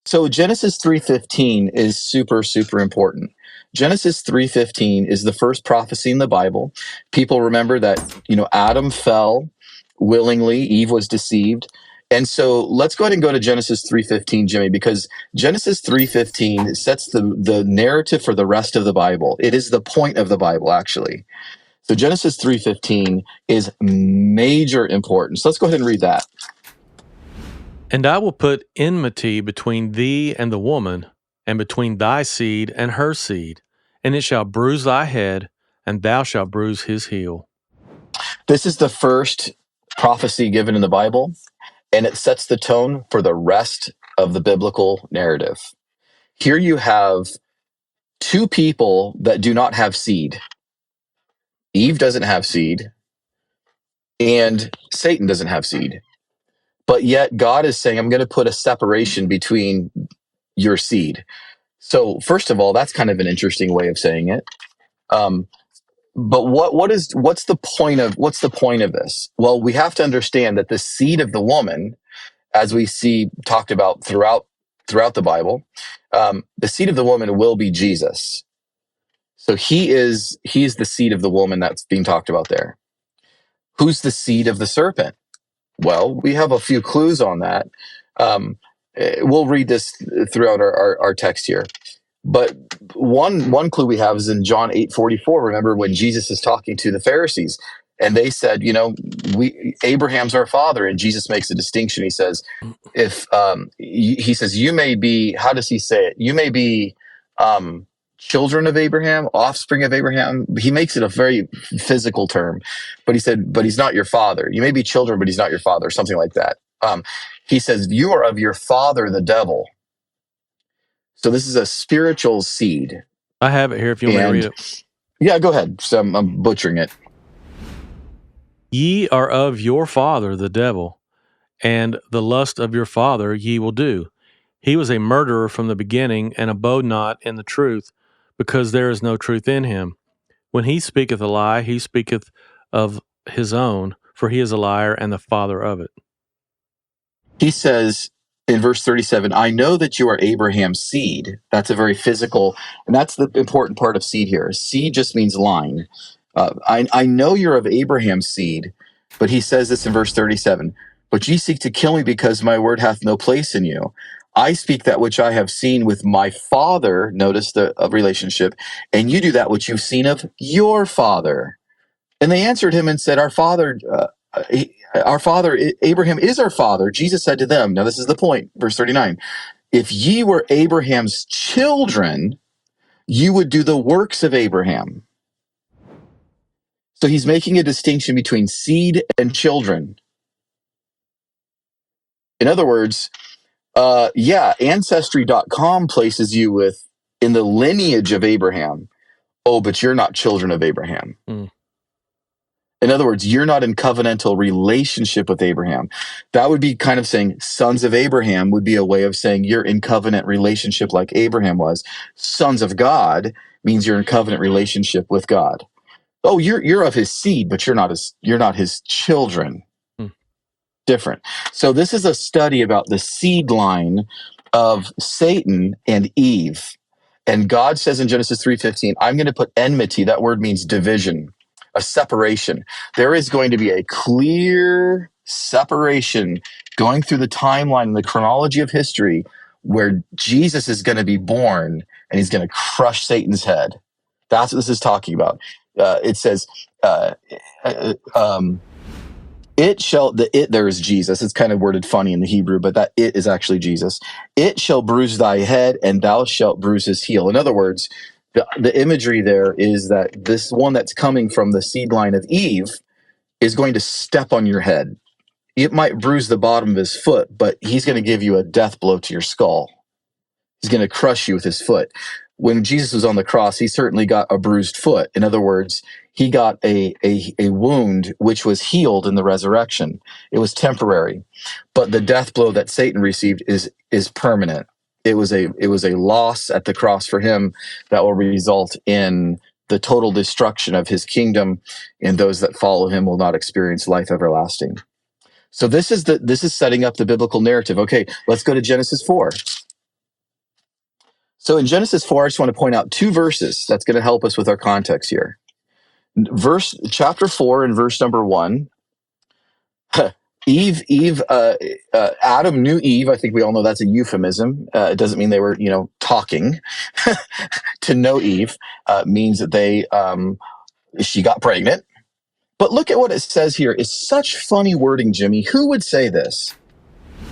So Genesis 3:15 is super, super important. Genesis 3:15 is the first prophecy in the Bible. People remember that, Adam fell willingly, Eve was deceived. And so let's go ahead and go to Genesis 3:15, Jimmy, because Genesis 3:15 sets the narrative for the rest of the Bible. It is the point of the Bible, actually. So Genesis 3:15 is major importance. Let's go ahead and read that. And I will put enmity between thee and the woman, and between thy seed and her seed, and it shall bruise thy head, and thou shalt bruise his heel. This is the first prophecy given in the Bible, and it sets the tone for the rest of the biblical narrative. Here you have two people that do not have seed. Eve doesn't have seed, and Satan doesn't have seed. But yet God is saying, I'm going to put a separation between your seed. So first of all, that's kind of an interesting way of saying it. But what's the point of this? Well, we have to understand that the seed of the woman, as we see talked about throughout the Bible, the seed of the woman will be Jesus. So he is the seed of the woman that's being talked about there. Who's the seed of the serpent? Well, we have a few clues on that. We'll read this throughout our text here. But one clue we have is in John 8:44. Remember when Jesus is talking to the Pharisees, and they said, Abraham's our father, and Jesus makes a distinction. He says, he says, you may be, how does he say it? You may be children of Abraham, offspring of Abraham. He makes it a very physical term, but he said, but he's not your father. You may be children, but he's not your father, something like that. He says, you are of your father, the devil. So this is a spiritual seed. I have it here if you want me to read it. Yeah, go ahead. So I'm butchering it. Ye are of your father, the devil, and the lust of your father ye will do. He was a murderer from the beginning, and abode not in the truth, because there is no truth in him. When he speaketh a lie, he speaketh of his own, for he is a liar and the father of it. He says in verse 37, I know that you are Abraham's seed. That's a very physical, and that's the important part of seed here. Seed just means line. I know you're of Abraham's seed, but he says this in verse 37, but ye seek to kill me because my word hath no place in you. I speak that which I have seen with my father, notice the relationship, and you do that which you've seen of your father. And they answered him and said, our father Abraham is our father. Jesus said to them, now this is the point, verse 39, if ye were Abraham's children, you would do the works of Abraham. So he's making a distinction between seed and children. In other words, Ancestry.com places you in the lineage of Abraham. Oh, but you're not children of Abraham. Mm. In other words, you're not in covenantal relationship with Abraham. That would be kind of saying sons of Abraham would be a way of saying you're in covenant relationship like Abraham was. Sons of God means you're in covenant relationship with God. Oh, you're of his seed, but you're not his children. Different. So this is a study about the seed line of Satan and Eve. And God says in Genesis 3:15, I'm going to put enmity. That word means division, a separation. There is going to be a clear separation going through the timeline and the chronology of history where Jesus is going to be born and he's going to crush Satan's head. That's what this is talking about. It says, there is Jesus. It's kind of worded funny in the Hebrew, but that it is actually Jesus. It shall bruise thy head, and thou shalt bruise his heel. In other words, the imagery there is that this one that's coming from the seed line of Eve is going to step on your head. It might bruise the bottom of his foot, but he's going to give you a death blow to your skull. He's going to crush you with his foot. When Jesus was on the cross, he certainly got a bruised foot. In other words, he got a wound which was healed in the resurrection. It was temporary, but the death blow that Satan received is permanent. It was a loss at the cross for him that will result in the total destruction of his kingdom, and those that follow him will not experience life everlasting. So this is setting up the biblical narrative. Okay, let's go to Genesis 4. So in Genesis 4, I just want to point out two verses that's going to help us with our context here. Chapter 4 and verse number 1. Adam knew Eve. I think we all know that's a euphemism. It doesn't mean they were, talking. To know Eve means that she got pregnant. But look at what it says here. It's such funny wording, Jimmy. Who would say this?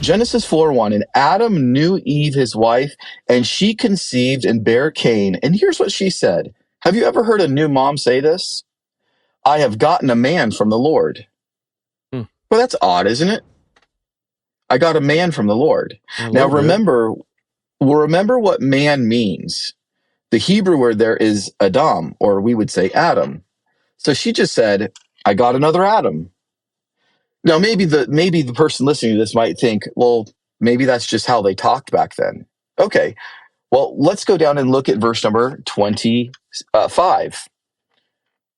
Genesis 4:1, and Adam knew Eve, his wife, and she conceived and bare Cain. And here's what she said. Have you ever heard a new mom say this? I have gotten a man from the Lord. Well, that's odd, isn't it? I got a man from the Lord. Now remember what man means. The Hebrew word there is Adam, or we would say Adam. So she just said, I got another Adam. Now, maybe the person listening to this might think, well, maybe that's just how they talked back then. Okay, well, let's go down and look at verse number 25.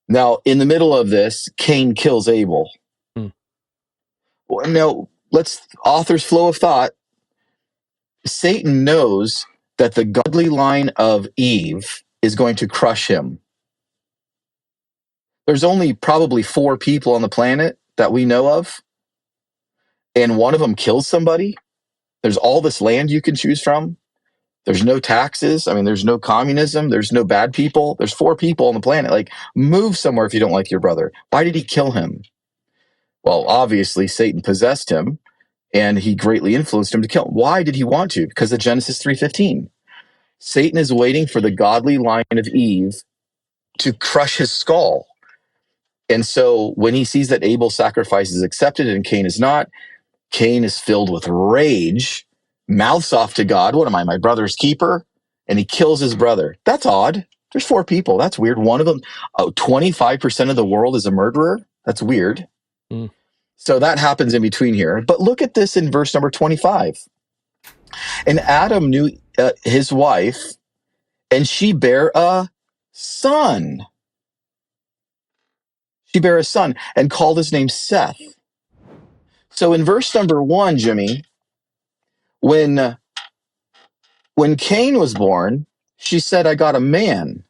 Now, in the middle of this, Cain kills Abel. Now, author's flow of thought. Satan knows that the godly line of Eve is going to crush him. There's only probably 4 people on the planet that we know of, and one of them kills somebody. There's all this land you can choose from. There's no taxes. I mean, there's no communism. There's no bad people. There's 4 people on the planet. Like, move somewhere if you don't like your brother. Why did he kill him? Well, obviously, Satan possessed him, and he greatly influenced him to kill him. Why did he want to? Because of Genesis 3:15. Satan is waiting for the godly line of Eve to crush his skull. And so when he sees that Abel's sacrifice is accepted and Cain is not, Cain is filled with rage, mouths off to God. What am I, my brother's keeper? And he kills his brother. That's odd. There's 4 people. That's weird. One of them, 25% of the world is a murderer. That's weird. So that happens in between here. But look at this in verse number 25. And Adam knew his wife, and she bare a son. She bare a son and called his name Seth. So in verse number 1, Jimmy, when Cain was born, she said, I got a man.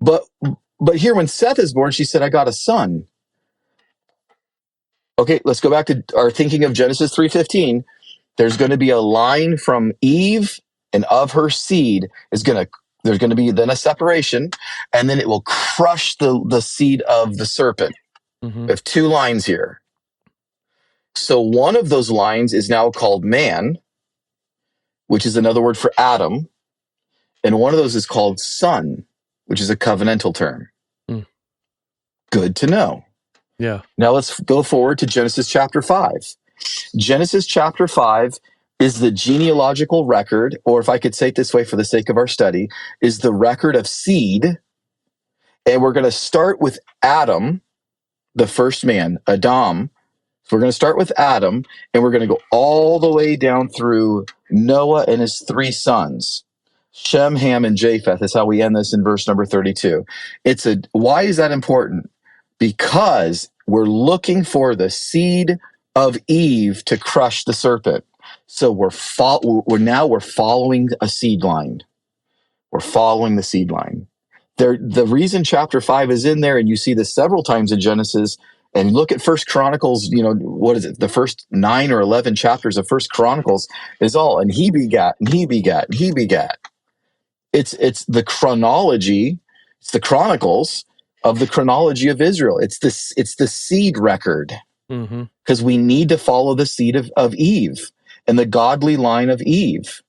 But here when Seth is born, she said, I got a son. Okay, let's go back to our thinking of Genesis 3:15. There's going to be a line from Eve, and of her seed there's going to be then a separation, and then it will crush the seed of the serpent. We have 2 lines here. So one of those lines is now called man, which is another word for Adam, and one of those is called son, which is a covenantal term. Good to know. Yeah. Now let's go forward to Genesis chapter 5. Genesis chapter 5 is the genealogical record, or if I could say it this way for the sake of our study, is the record of seed. And we're going to start with Adam, the first man, Adam. So we're going to start with Adam, and we're going to go all the way down through Noah and his 3 sons. Shem, Ham, and Japheth is how we end this in verse number 32. Why is that important? Because we're looking for the seed of Eve to crush the serpent. So we're following a seed line. We're following the seed line. The reason chapter 5 is in there, and you see this several times in Genesis, and look at First Chronicles, what is it? The first 9 or 11 chapters of First Chronicles is all, and he begat, and he begat, and he begat. It's the chronology, it's the chronicles of the chronology of Israel. It's the seed record, because we need to follow the seed of Eve and the godly line of Eve,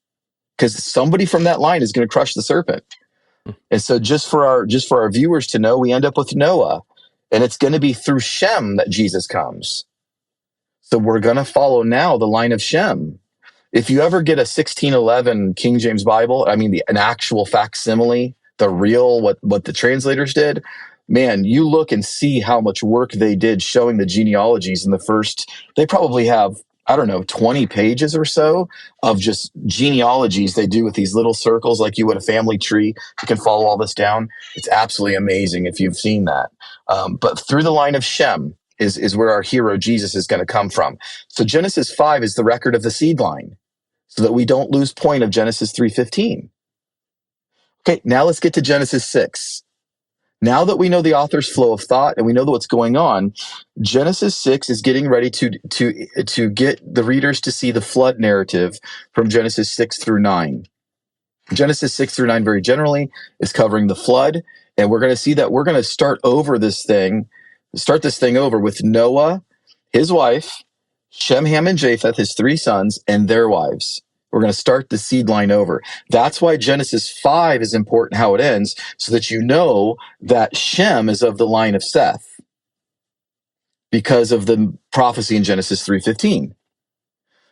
because somebody from that line is going to crush the serpent. And so just for our viewers to know, we end up with Noah, and it's going to be through Shem that Jesus comes. So we're going to follow now the line of Shem. If you ever get a 1611 King James Bible, I mean an actual facsimile, the real what the translators did, man, you look and see how much work they did showing the genealogies in the first. They probably have, I don't know, 20 pages or so of just genealogies they do with these little circles like you would a family tree. You can follow all this down. It's absolutely amazing if you've seen that. But through the line of Shem is where our hero Jesus is going to come from. So Genesis 5 is the record of the seed line. so that we don't lose point of Genesis 3:15. Okay, now let's get to Genesis 6. Now that we know the author's flow of thought and we know what's going on, Genesis 6 is getting ready to get the readers to see the flood narrative from Genesis 6 through 9. Genesis 6 through 9 very generally is covering the flood, and we're going to see that we're going to start this thing over with Noah, his wife, Shem, Ham, and Japheth, his 3 sons, and their wives. We're going to start the seed line over. That's why Genesis 5 is important how it ends, so that you know that Shem is of the line of Seth because of the prophecy in Genesis 3:15.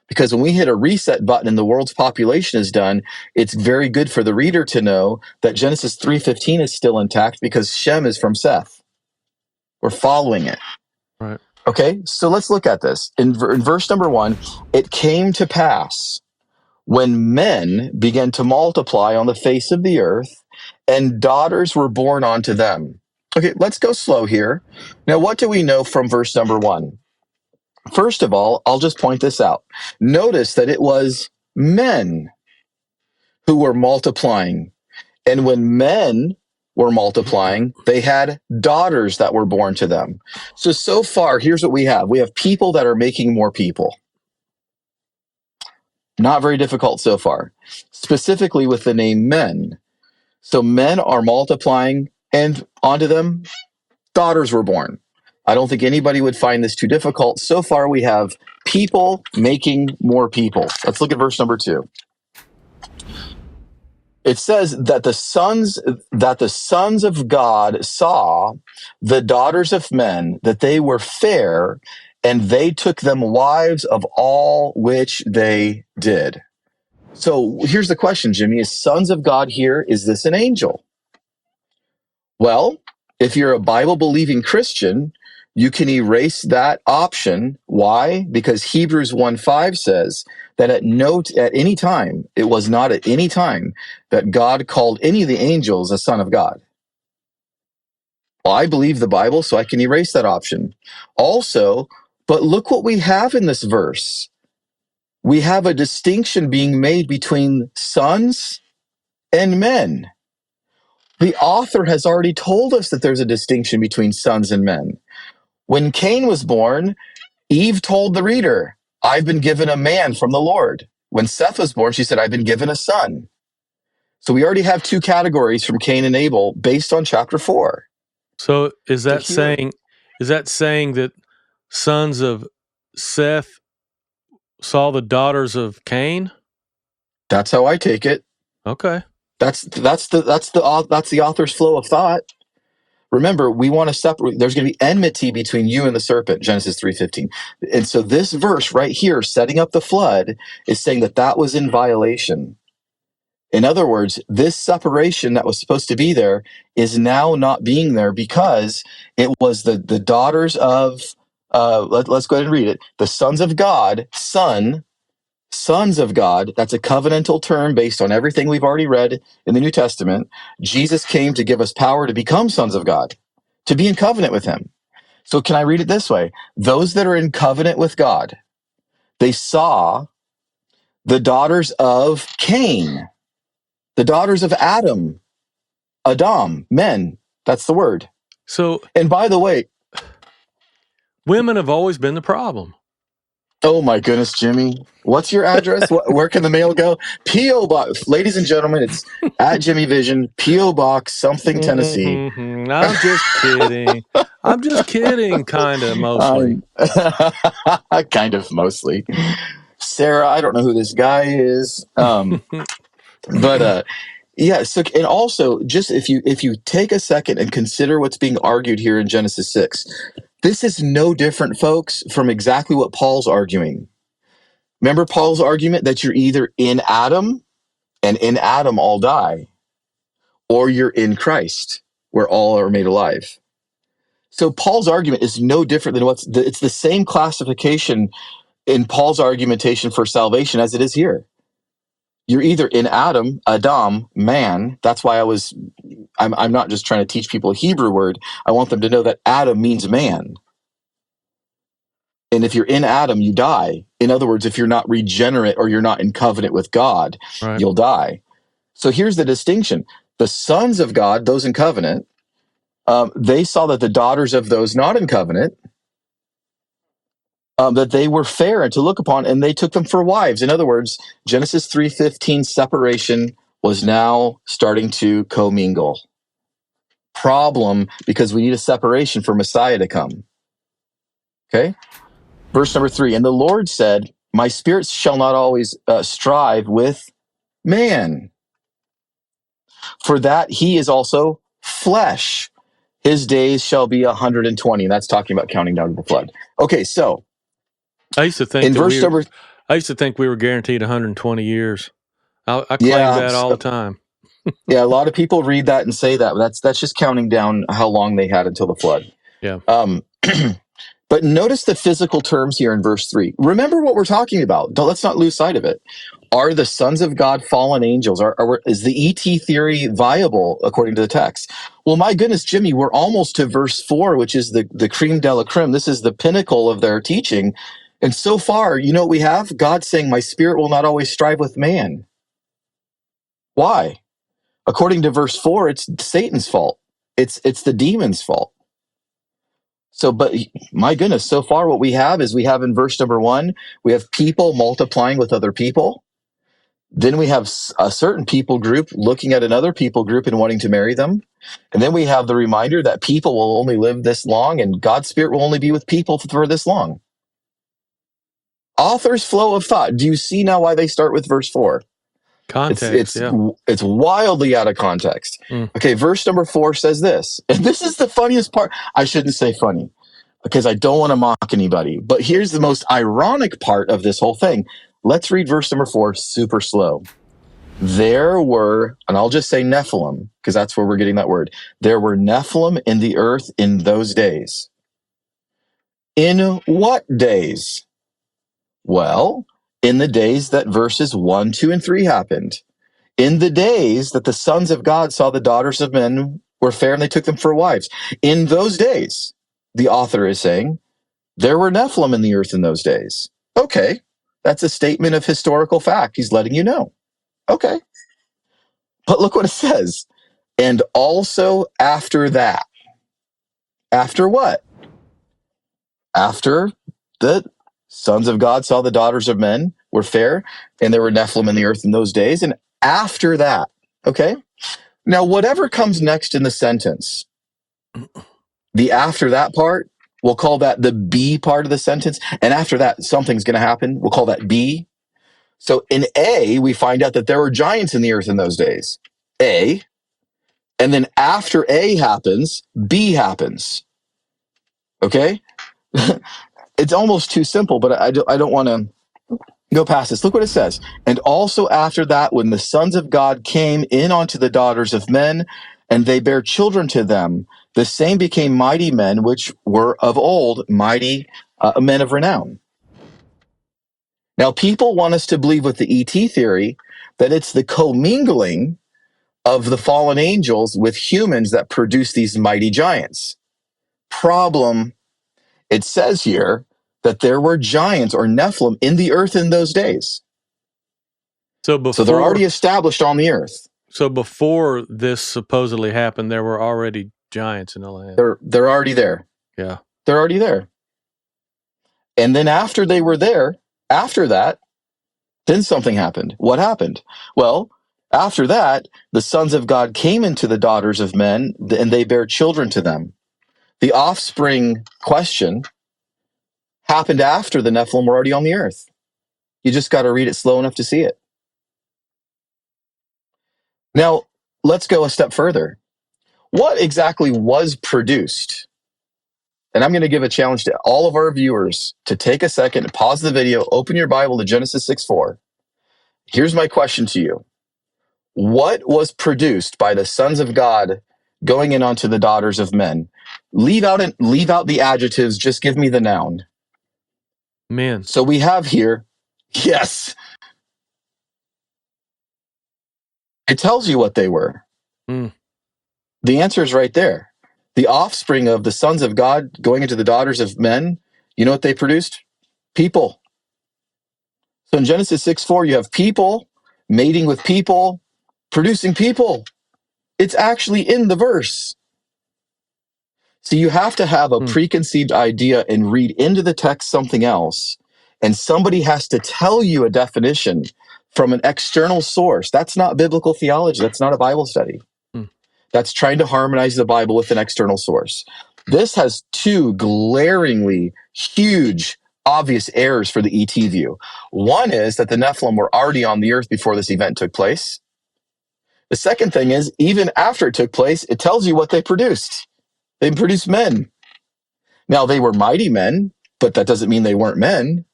Because when we hit a reset button and the world's population is done, it's very good for the reader to know that Genesis 3:15 is still intact because Shem is from Seth. We're following it. Right. Okay, so let's look at this. In verse number 1, it came to pass when men began to multiply on the face of the earth, and daughters were born unto them. Okay, let's go slow here. Now, what do we know from verse number 1? First of all, I'll just point this out. Notice that it was men who were multiplying. And when men were multiplying, they had daughters that were born to them. So far, here's what we have. We have people that are making more people. Not very difficult so far, specifically with the name men. So men are multiplying, and onto them, daughters were born. I don't think anybody would find this too difficult. So far, we have people making more people. Let's look at verse number 2. It says that the sons of God saw the daughters of men, that they were fair, and they took them wives of all which they did. So here's the question, Jimmy. Is sons of God here? Is this an angel? Well, if you're a Bible-believing Christian, you can erase that option. Why? Because Hebrews 1:5 says that at any time, it was not at any time that God called any of the angels a son of God. Well, I believe the Bible, so I can erase that option. Also, but look what we have in this verse. We have a distinction being made between sons and men. The author has already told us that there's a distinction between sons and men. When Cain was born, Eve told the reader, I've been given a man from the Lord. When Seth was born, she said, I've been given a son. So we already have 2 categories from Cain and Abel based on chapter 4. So is that saying that sons of Seth saw the daughters of Cain? That's how I take it. Okay. That's the author's flow of thought. Remember, we want to separate. There's going to be enmity between you and the serpent, Genesis 3:15. And so this verse right here, setting up the flood, is saying that was in violation. In other words, this separation that was supposed to be there is now not being there because it was the daughters of, let's go ahead and read it. The sons of God, sons of God, that's a covenantal term based on everything we've already read in the New Testament. Jesus came to give us power to become sons of God, to be in covenant with him. So can I read it this way? Those that are in covenant with God, they saw the daughters of Cain, the daughters of Adam, men. That's the word. So, and by the way, women have always been the problem. Oh my goodness, Jimmy. What's your address? Where can the mail go? P.O. Box. Ladies and gentlemen, it's at Jimmy Vision, P.O. Box, something, Tennessee. I'm just kidding. I'm just kidding, kind of, mostly. Kind of, mostly. Sarah, I don't know who this guy is. But yeah, so, and also, just if you take a second and consider what's being argued here in Genesis 6, this is no different, folks, from exactly what Paul's arguing. Remember Paul's argument that you're either in Adam, and in Adam all die, or you're in Christ, where all are made alive. So Paul's argument is no different than it's the same classification in Paul's argumentation for salvation as it is here. You're either in Adam, man. That's why I'm not just trying to teach people a Hebrew word. I want them to know that Adam means man. And if you're in Adam, you die. In other words, if you're not regenerate or you're not in covenant with God, Right. you'll die. So here's the distinction. The sons of God, those in covenant, they saw that the daughters of those not in covenant, that they were fair and to look upon, and they took them for wives. In other words, Genesis 3:15 separation was now starting to commingle. Problem, because we need a separation for Messiah to come. Okay? Verse number 3, and the Lord said, my spirit shall not always strive with man, for that he is also flesh. His days shall be 120. And that's talking about counting down to the flood. Okay, so I used to think in verse number, I used to think we were guaranteed 120 years. I claimed yeah, that all the time. yeah, a lot of people read that and say that. That's just counting down how long they had until the flood. Yeah. But notice the physical terms here in verse 3. Remember what we're talking about. Let's not lose sight of it. Are the sons of God fallen angels? Is the ET theory viable according to the text? Well, my goodness, Jimmy, we're almost to verse 4, which is the creme de la creme. This is the pinnacle of their teaching. And so far, you know what we have? God saying, my spirit will not always strive with man. Why? According to verse 4, it's Satan's fault. It's the demon's fault. So, but my goodness, so far what we have is we have in verse number 1, we have people multiplying with other people. Then we have a certain people group looking at another people group and wanting to marry them. And then we have the reminder that people will only live this long and God's spirit will only be with people for this long. Author's flow of thought. Do you see now why they start with verse 4? Context, It's wildly out of context. Okay, verse number 4 says this. And this is the funniest part. I shouldn't say funny because I don't want to mock anybody. But here's the most ironic part of this whole thing. Let's read verse number 4 super slow. There were, and I'll just say Nephilim, because that's where we're getting that word. There were Nephilim in the earth in those days. In what days? Well, in the days that verses 1, 2, and 3 happened. In the days that the sons of God saw the daughters of men were fair and they took them for wives. In those days, the author is saying, there were Nephilim in the earth in those days. Okay, that's a statement of historical fact. He's letting you know. Okay. But look what it says. And also after that. After what? After the sons of God saw the daughters of men were fair, and there were Nephilim in the earth in those days. And after that, okay? Now, whatever comes next in the sentence, the after that part, we'll call that the B part of the sentence. And after that, something's going to happen. We'll call that B. So in A, we find out that there were giants in the earth in those days. A. And then after A happens, B happens. Okay? It's almost too simple, but I don't want to go past this. Look what it says. And also after that, when the sons of God came in unto the daughters of men, and they bare children to them, the same became mighty men, which were of old mighty men of renown. Now, people want us to believe with the ET theory that it's the commingling of the fallen angels with humans that produce these mighty giants. Problem, it says here that there were giants or Nephilim in the earth in those days. So they're already established on the earth. So before this supposedly happened, there were already giants in the land. They're already there. Yeah. They're already there. And then after they were there, after that, then something happened. What happened? Well, after that, the sons of God came into the daughters of men, and they bare children to them. The offspring question happened after the Nephilim were already on the earth. You just got to read it slow enough to see it. Now, let's go a step further. What exactly was produced? And I'm going to give a challenge to all of our viewers to take a second, pause the video, open your Bible to Genesis 6:4. Here's my question to you. What was produced by the sons of God going in onto the daughters of men? Leave out the adjectives, just give me the noun. Men. So we have here, yes. It tells you what they were. The answer is right there. The offspring of the sons of God going into the daughters of men, You know what they produced? People. So in Genesis 6:4, you have people mating with people, producing people. It's actually in the verse. So you have to have a preconceived idea and read into the text something else. And somebody has to tell you a definition from an external source. That's not biblical theology. That's not a Bible study. That's trying to harmonize the Bible with an external source. This has two glaringly huge, obvious errors for the ET view. One is that the Nephilim were already on the earth before this event took place. The second thing is, even after it took place, it tells you what they produced. They produced men. Now, they were mighty men, but that doesn't mean they weren't men.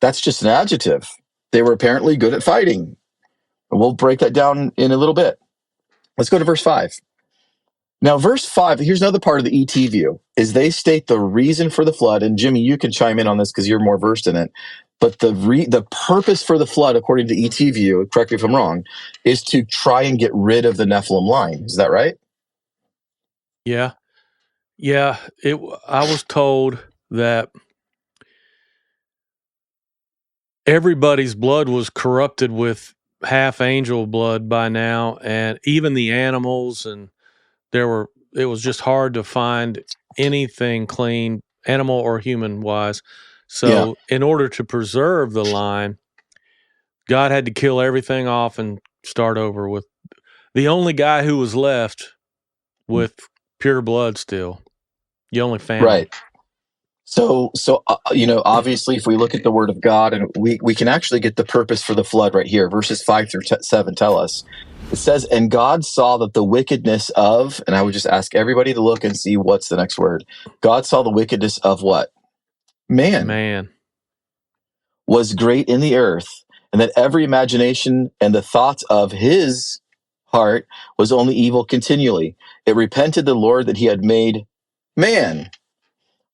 That's just an adjective. They were apparently good at fighting. And we'll break that down in a little bit. Let's go to verse 5. Now, verse 5, here's another part of the ET view, is they state the reason for the flood, and Jimmy, you can chime in on this because you're more versed in it, but the purpose for the flood, according to the ET view, correct me if I'm wrong, is to try and get rid of the Nephilim line. Is that right? Yeah. Yeah. I was told that everybody's blood was corrupted with half angel blood by now, and even the animals, and it was just hard to find anything clean, animal or human wise. So in order to preserve the line, God had to kill everything off and start over with the only guy who was left with pure blood still. The only family. Right. So obviously, if we look at the Word of God, and we can actually get the purpose for the flood right here. Verses 5 through 7 tell us. It says, and God saw that the wickedness of, and I would just ask everybody to look and see what's the next word. God saw the wickedness of what? Man. Was great in the earth, and that every imagination and the thoughts of his heart was only evil continually. It repented the Lord that he had made man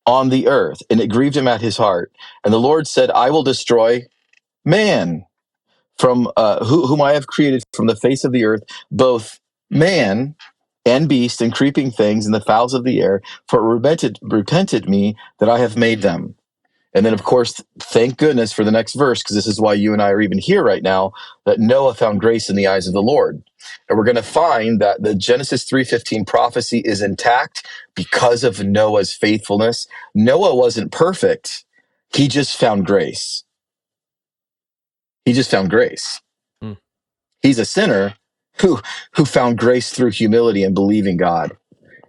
on the earth, and it grieved him at his heart. And the Lord said, I will destroy man from whom I have created from the face of the earth, both man and beast and creeping things and the fowls of the air, for it repented me that I have made them. And then, of course, thank goodness for the next verse, because this is why you and I are even here right now, that Noah found grace in the eyes of the Lord. And we're going to find that the Genesis 3:15 prophecy is intact because of Noah's faithfulness. Noah wasn't perfect. He just found grace. He just found grace. He's a sinner who found grace through humility and believing God.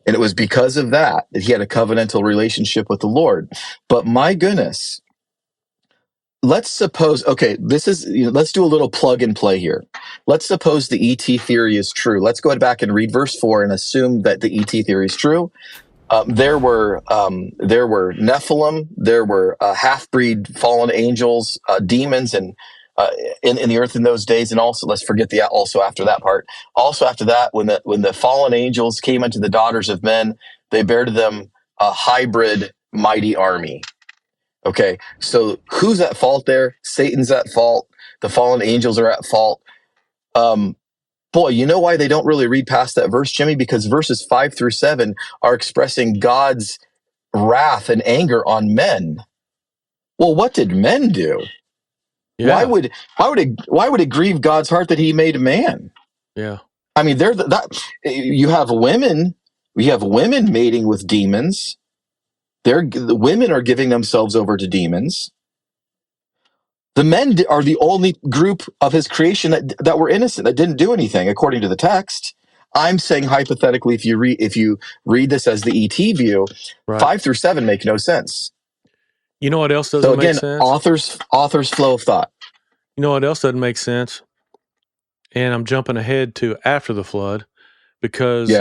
And it was because of that he had a covenantal relationship with the Lord. But my goodness, let's suppose, okay, this is, let's do a little plug and play here. Let's suppose the ET theory is true. Let's go back and read verse 4 and assume that the ET theory is true. There were Nephilim, there were half-breed fallen angels, demons, and in the earth in those days. And also, let's forget also after that part. Also after that, when the fallen angels came unto the daughters of men, they bare to them a hybrid mighty army. Okay, so who's at fault there? Satan's at fault. The fallen angels are at fault. Boy, you know why they don't really read past that verse, Jimmy? Because verses 5 through 7 are expressing God's wrath and anger on men. Well, what did men do? Yeah. Why would it grieve God's heart that he made man? Yeah. I mean, you have women mating with demons. The women are giving themselves over to demons. The men are the only group of his creation that were innocent, that didn't do anything, according to the text. I'm saying hypothetically, if you read this as the ET view, right, 5 through 7 make no sense. You know what else doesn't make sense? So again, author's flow of thought. You know what else doesn't make sense? And I'm jumping ahead to after the flood, because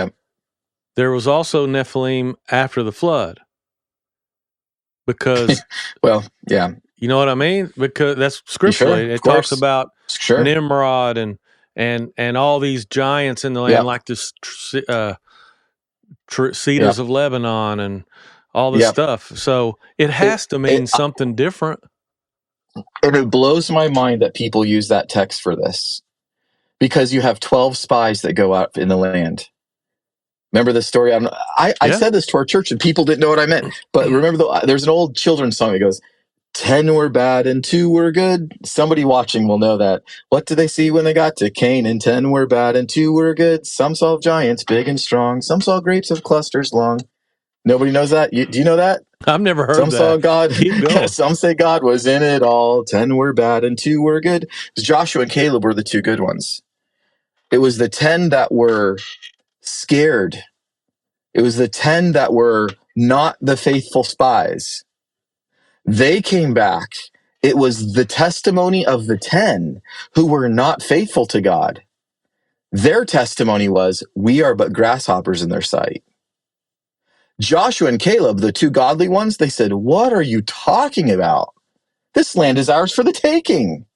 there was also Nephilim after the flood. Because well, yeah. You know what I mean? Because that's scripturally. It talks about Nimrod and all these giants in the land, like this cedars of Lebanon and all this stuff. So it has to mean something different. And it blows my mind that people use that text for this, because you have 12 spies that go out in the land. Remember this story? I Yeah. said this to our church and people didn't know what I meant. But remember, there's an old children's song that goes, 10 were bad and 2 were good. Somebody watching will know that. What did they see when they got to Canaan? 10 were bad and 2 were good. Some saw giants big and strong. Some saw grapes of clusters long. Nobody knows that? Do you know that? I've never heard Some saw that. God. Keep going. Some say God was in it all. 10 were bad and 2 were good. Joshua and Caleb were the 2 good ones. It was the 10 that were scared. It was the 10 that were not the faithful spies. They came back. It was the testimony of the 10 who were not faithful to God. Their testimony was, we are but grasshoppers in their sight. Joshua and Caleb, the 2 godly ones, they said, what are you talking about? This land is ours for the taking.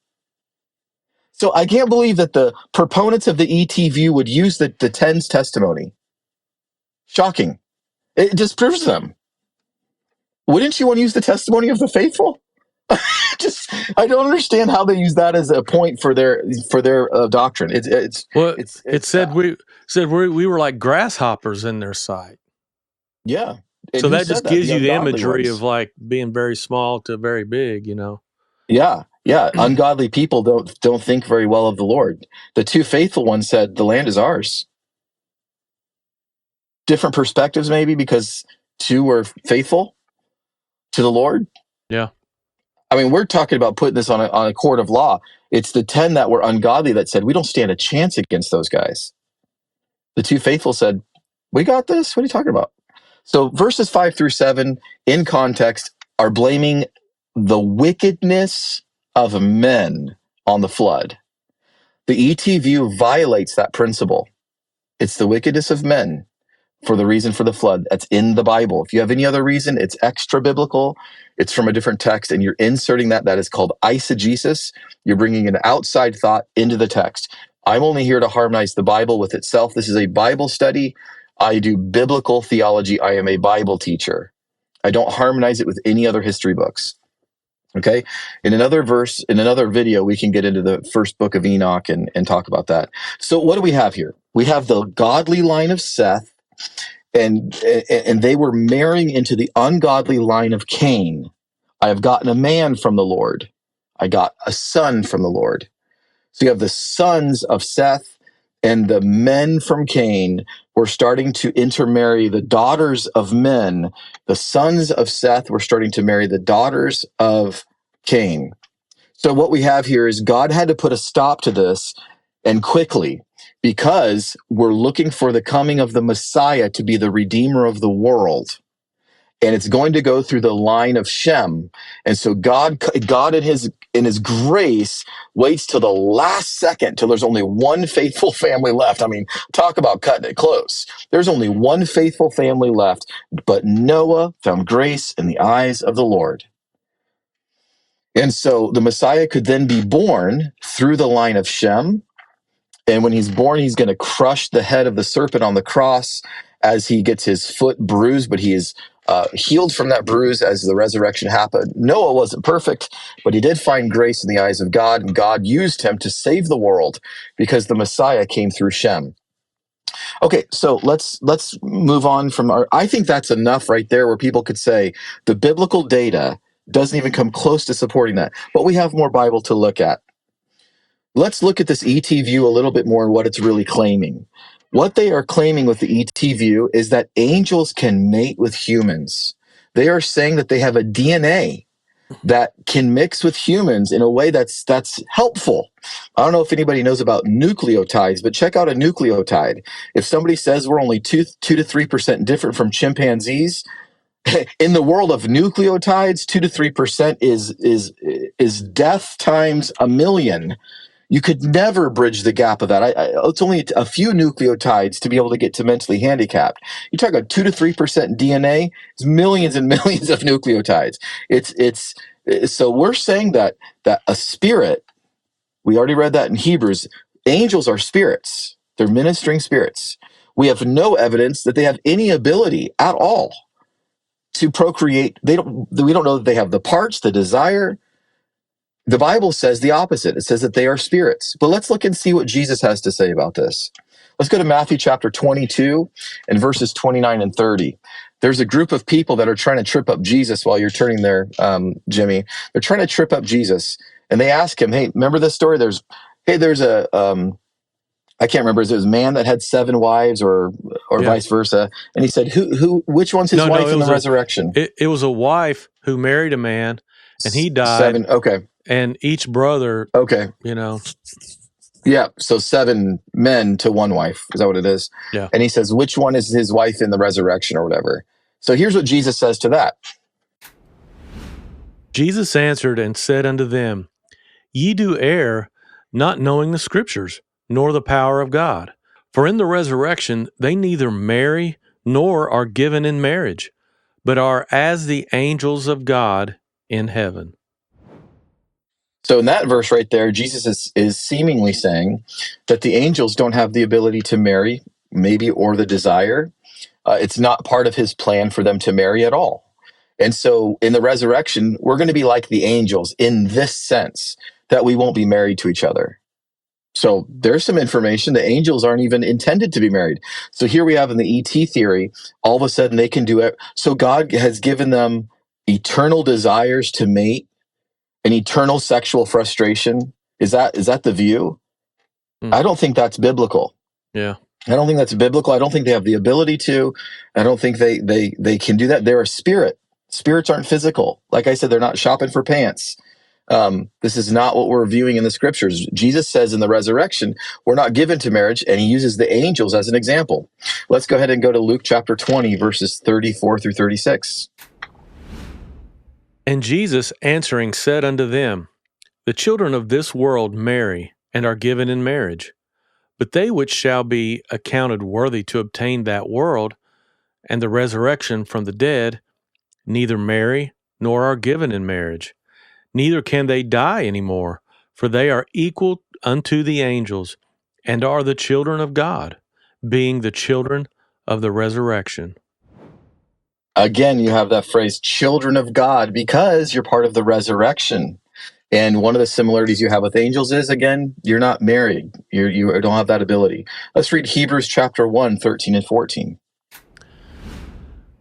So I can't believe that the proponents of the ET view would use the 10's testimony. Shocking. It disproves them. Wouldn't you want to use the testimony of the faithful? I don't understand how they use that as a point for their doctrine. It said we were like grasshoppers in their sight. Yeah. And so who that said just that? gives The you the ungodly imagery ones. of like being very small to very big, Yeah. Ungodly people don't think very well of the Lord. The 2 faithful ones said, the land is ours. Different perspectives, maybe, because 2 were faithful to the Lord. Yeah. I mean, we're talking about putting this on a court of law. It's the 10 that were ungodly that said, we don't stand a chance against those guys. The 2 faithful said, we got this. What are you talking about? So verses 5-7 in context are blaming the wickedness of men on the flood. The ET view violates that principle. It's the wickedness of men for the reason for the flood. That's in the Bible. If you have any other reason, it's extra biblical. It's from a different text, and you're inserting that. That is called eisegesis. You're bringing an outside thought into the text. I'm only here to harmonize the Bible with itself. This is a Bible study. I do biblical theology. I am a Bible teacher. I don't harmonize it with any other history books. Okay. In another video, we can get into the first book of Enoch and talk about that. So what do we have here? We have the godly line of Seth, and they were marrying into the ungodly line of Cain. I have gotten a man from the Lord. I got a son from the Lord. So you have the sons of Seth and the men from Cain were starting to intermarry the daughters of men. The sons of Seth were starting to marry the daughters of Cain. So what we have here is God had to put a stop to this, and quickly, because we're looking for the coming of the Messiah to be the Redeemer of the world. And it's going to go through the line of Shem. And so God in his grace waits till the last second, till there's only one faithful family left. I mean, talk about cutting it close. There's only one faithful family left, but Noah found grace in the eyes of the Lord. And so the Messiah could then be born through the line of Shem. And when he's born, he's going to crush the head of the serpent on the cross as he gets his foot bruised, but he is healed from that bruise as the resurrection happened. Noah wasn't perfect, but he did find grace in the eyes of God, and God used him to save the world because the Messiah came through Shem. Okay, so let's move on from I think that's enough right there where people could say the biblical data doesn't even come close to supporting that, but we have more Bible to look at. Let's look at this ET view a little bit more and what it's really claiming. What they are claiming with the ET view is that angels can mate with humans. They are saying that they have a DNA that can mix with humans in a way that's helpful. I don't know if anybody knows about nucleotides, but check out a nucleotide. If somebody says we're only 2 to 3% different from chimpanzees, in the world of nucleotides, 2 to 3% is death times a million. You could never bridge the gap of that. It's only a few nucleotides to be able to get to mentally handicapped. You talk about 2 to 3% DNA, it's millions and millions of nucleotides. So we're saying that a spirit, we already read that in Hebrews, angels are spirits. They're ministering spirits. We have no evidence that they have any ability at all to procreate. We don't know that they have the parts, the desire. The Bible says the opposite. It says that they are spirits. But let's look and see what Jesus has to say about this. Let's go to Matthew chapter 22 and verses 29 and 30. There's a group of people that are trying to trip up Jesus while you're turning there, Jimmy. They're trying to trip up Jesus. And they ask him, hey, remember this story? There's a, I can't remember, it was a man that had 7 wives or Yeah. vice versa. And he said, which one's his wife in the resurrection? It was a wife who married a man and he died. 7, okay. And each brother, Okay. Yeah, so 7 men to 1 wife. Is that what it is? Yeah. And he says, which one is his wife in the resurrection or whatever? So here's what Jesus says to that. Jesus answered and said unto them, Ye do err, not knowing the Scriptures, nor the power of God. For in the resurrection they neither marry nor are given in marriage, but are as the angels of God in heaven. So in that verse right there, Jesus is seemingly saying that the angels don't have the ability to marry, maybe, or the desire. It's not part of his plan for them to marry at all. And so in the resurrection, we're going to be like the angels in this sense, that we won't be married to each other. So there's some information. The angels aren't even intended to be married. So here we have in the ET theory, all of a sudden they can do it. So God has given them eternal desires to mate, an eternal sexual frustration. Is that the view? I don't think that's biblical. Yeah. I don't think that's biblical. I don't think they have the ability to. I don't think they can do that. They're a spirit. Spirits aren't physical. Like I said, they're not shopping for pants. This is not what we're viewing in the scriptures. Jesus says in the resurrection, we're not given to marriage, and he uses the angels as an example. Let's go ahead and go to Luke chapter 20, verses 34 through 36. And Jesus answering said unto them, The children of this world marry, and are given in marriage. But they which shall be accounted worthy to obtain that world, and the resurrection from the dead, neither marry, nor are given in marriage. Neither can they die any more, for they are equal unto the angels, and are the children of God, being the children of the resurrection. Again, you have that phrase, children of God, because you're part of the resurrection. And one of the similarities you have with angels is, again, you're not married. You don't have that ability. Let's read Hebrews chapter 1, 13 and 14.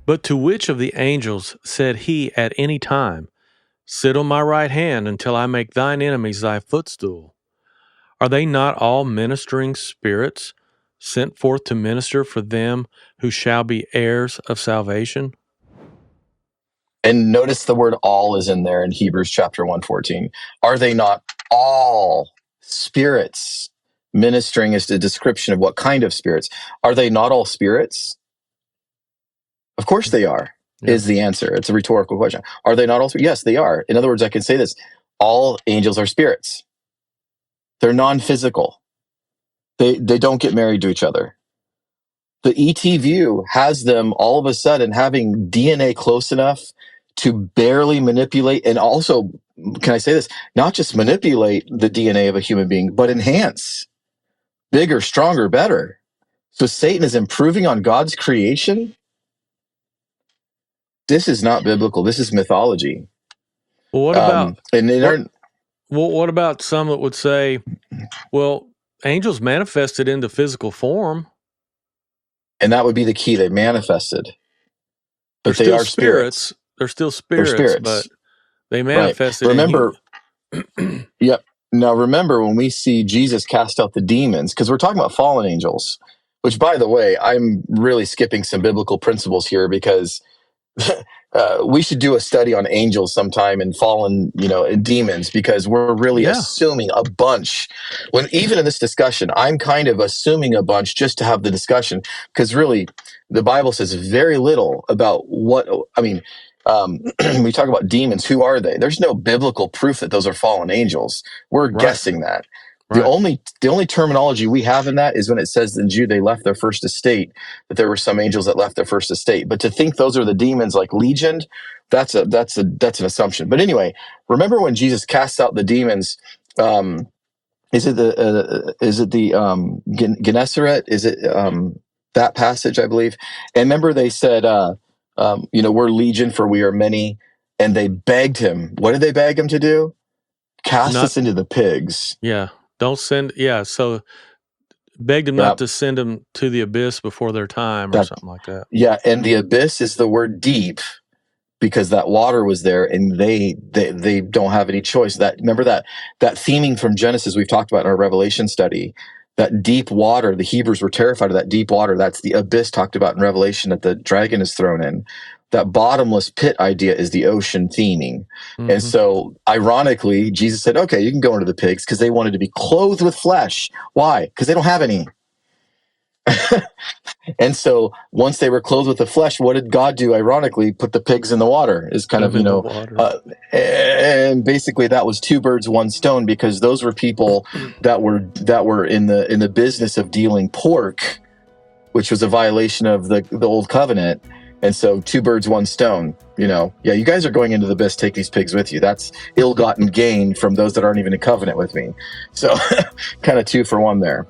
But to which of the angels said he at any time, Sit on my right hand until I make thine enemies thy footstool? Are they not all ministering spirits, sent forth to minister for them who shall be heirs of salvation? And notice the word all is in there in Hebrews chapter 1:14. Are they not all spirits? Ministering is the description of what kind of spirits. Are they not all spirits? Of course they are, is the answer. It's a rhetorical question. Are they not all spirits? Yes, they are. In other words, I can say this. All angels are spirits. They're non-physical. They don't get married to each other. The ET view has them all of a sudden having DNA close enough to barely manipulate, and also, can I say this, not just manipulate the DNA of a human being, but enhance, bigger, stronger, better. So Satan is improving on God's creation. This is not biblical. This is mythology. Well, what about what about some that would say, well, angels manifested into physical form? And that would be the key. They manifested. But they are spirits. They're still spirits, but they manifested. Right. Remember, yep. Now remember when we see Jesus cast out the demons, because we're talking about fallen angels, which, by the way, I'm really skipping some biblical principles here, because we should do a study on angels sometime and fallen, and demons, because we're really assuming a bunch. When even in this discussion, I'm kind of assuming a bunch just to have the discussion, because really the Bible says very little about what, we talk about demons. Who are they? There's no biblical proof that those are fallen angels. We're guessing that. The only terminology we have in that is when it says in Jude they left their first estate, that there were some angels that left their first estate. But to think those are the demons like Legion, that's an assumption. But anyway, remember when Jesus casts out the demons? Is it the Gennesaret? Is it that passage, I believe? And remember they said, we're Legion, for we are many, and they begged him. What did they beg him to do? Cast us into the pigs. Yeah. Don't send. Yeah. So begged him Yeah. not to send them to the abyss before their time or That- something like that. Yeah, and the abyss is the word deep, because that water was there, and they don't have any choice. Remember that theming from Genesis we've talked about in our Revelation study, that deep water, the Hebrews were terrified of that deep water. That's the abyss talked about in Revelation that the dragon is thrown in. That bottomless pit idea is the ocean theming. Mhm. And so ironically, Jesus said, okay, you can go into the pigs, because they wanted to be clothed with flesh. Why? Because they don't have any. And so once they were clothed with the flesh, what did God do? Ironically, put the pigs in the water. Is kind of, Them in the water. And basically that was two birds, one stone, because those were people that were in the business of dealing pork, which was a violation of the old covenant. And so two birds, one stone. Yeah, you guys are going into the abyss. Take these pigs with you. That's ill-gotten gain from those that aren't even in covenant with me. So kind of 2 for 1 there.